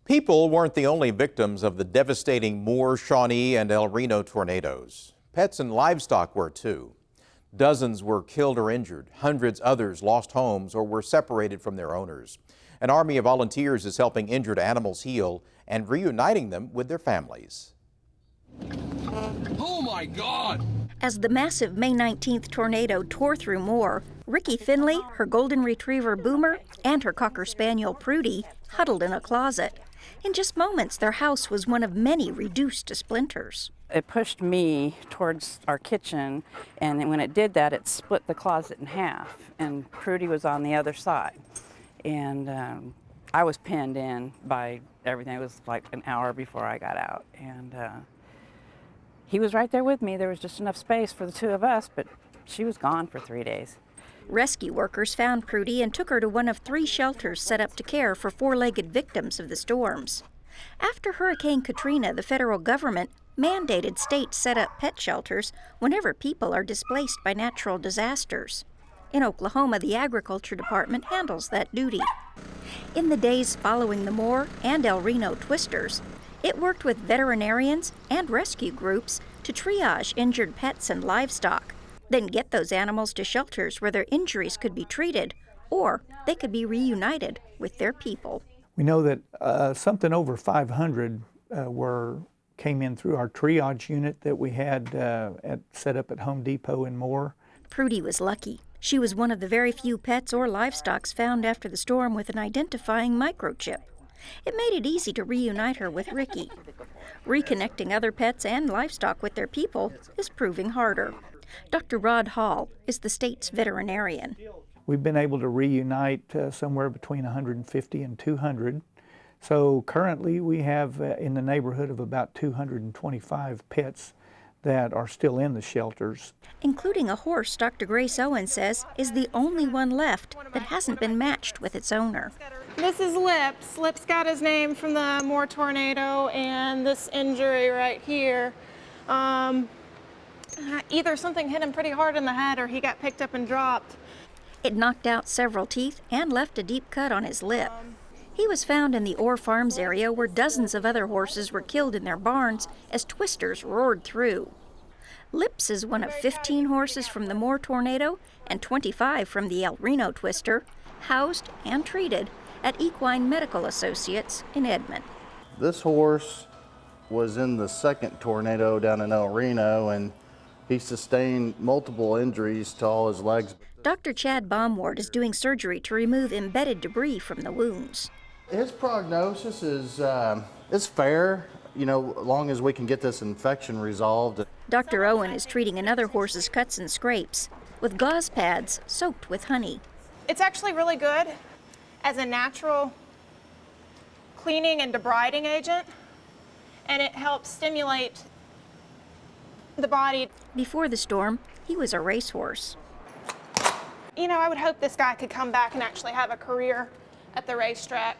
People weren't the only victims of the devastating Moore, Shawnee and El Reno tornadoes. Pets and livestock were too. Dozens were killed or injured. Hundreds others lost homes or were separated from their owners. An army of volunteers is helping injured animals heal and reuniting them with their families. Oh my God! As the massive May 19th tornado tore through Moore, Ricky Finley, her golden retriever Boomer, and her cocker spaniel Prudy huddled in a closet. In just moments, their house was one of many reduced to splinters. It pushed me towards our kitchen, and when it did that, it split the closet in half, and Prudy was on the other side. And I was pinned in by everything. It was like an hour before I got out. And he was right there with me. There was just enough space for the two of us, but she was gone for 3 days. Rescue workers found Prudy and took her to one of 3 shelters set up to care for 4-legged victims of the storms. After Hurricane Katrina, the federal government mandated states set up pet shelters whenever people are displaced by natural disasters. In Oklahoma, the Agriculture Department handles that duty. In the days following the Moore and El Reno twisters, it worked with veterinarians and rescue groups to triage injured pets and livestock, then get those animals to shelters where their injuries could be treated, or they could be reunited with their people. We know that something over 500 came in through our triage unit that we had set up at Home Depot in Moore. Prudy was lucky. She was one of the very few pets or livestock found after the storm with an identifying microchip. It made it easy to reunite her with Ricky. Reconnecting other pets and livestock with their people is proving harder. Dr. Rod Hall is the state's veterinarian. We've been able to reunite somewhere between 150 and 200. So currently we have in the neighborhood of about 225 pets that are still in the shelters. Including a horse Dr. Grace Owen says is the only one left that hasn't been matched with its owner. This is Lips. Lips got his name from the Moore tornado and this injury right here. Either something hit him pretty hard in the head or he got picked up and dropped. It knocked out several teeth and left a deep cut on his lip. He was found in the Orr Farms area where dozens of other horses were killed in their barns as twisters roared through. Lips is one of 15 horses from the Moore tornado and 25 from the El Reno twister, housed and treated at Equine Medical Associates in Edmond. This horse was in the second tornado down in El Reno, and he sustained multiple injuries to all his legs. Dr. Chad Baumward is doing surgery to remove embedded debris from the wounds. His prognosis is fair, as long as we can get this infection resolved. Dr. Owen is treating another horse's cuts and scrapes with gauze pads soaked with honey. It's actually really good as a natural cleaning and debriding agent, and it helps stimulate the body. Before the storm, he was a racehorse. I would hope this guy could come back and actually have a career at the racetrack.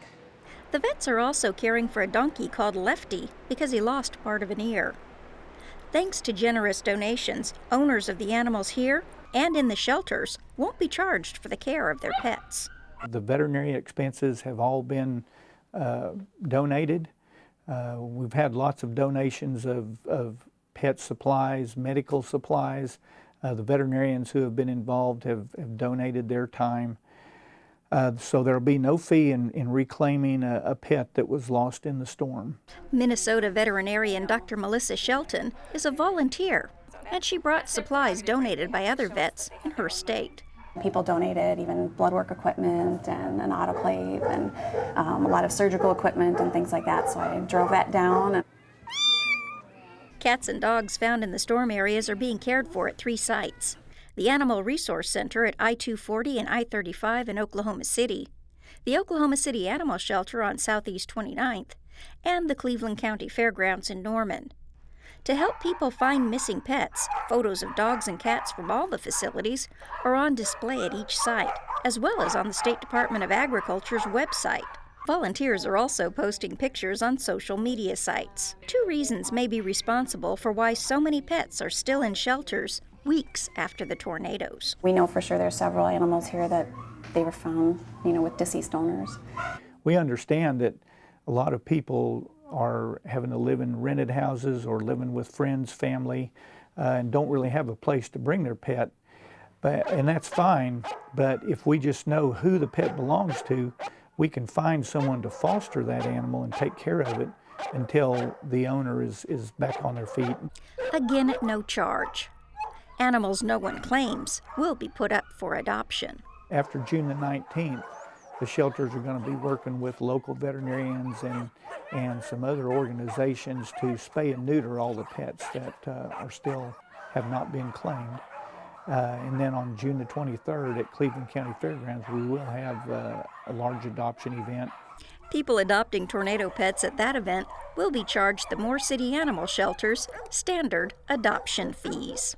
The vets are also caring for a donkey called Lefty because he lost part of an ear. Thanks to generous donations, owners of the animals here and in the shelters won't be charged for the care of their pets. The veterinary expenses have all been donated. We've had lots of donations of pet supplies, medical supplies. The veterinarians who have been involved have donated their time. So there'll be no fee in reclaiming a pet that was lost in the storm. Minnesota veterinarian Dr. Melissa Shelton is a volunteer, and she brought supplies donated by other vets in her state. People donated even blood work equipment and an autoclave and a lot of surgical equipment and things like that, so I drove that down. Cats and dogs found in the storm areas are being cared for at 3 sites. The Animal Resource Center at I-240 and I-35 in Oklahoma City, the Oklahoma City Animal Shelter on Southeast 29th, and the Cleveland County Fairgrounds in Norman. To help people find missing pets, photos of dogs and cats from all the facilities are on display at each site, as well as on the State Department of Agriculture's website. Volunteers are also posting pictures on social media sites. 2 reasons may be responsible for why so many pets are still in shelters weeks after the tornadoes. We know for sure there's several animals here that they were found, with deceased owners. We understand that A lot of people are having to live in rented houses or living with friends, family, and don't really have a place to bring their pet. And that's fine, but if we just know who the pet belongs to, we can find someone to foster that animal and take care of it until the owner is back on their feet. Again at no charge. Animals no one claims will be put up for adoption. After June the 19th, the shelters are going to be working with local veterinarians and some other organizations to spay and neuter all the pets that have not been claimed. And then on June the 23rd at Cleveland County Fairgrounds, we will have a large adoption event. People adopting tornado pets at that event will be charged the Moore City Animal Shelter's standard adoption fees.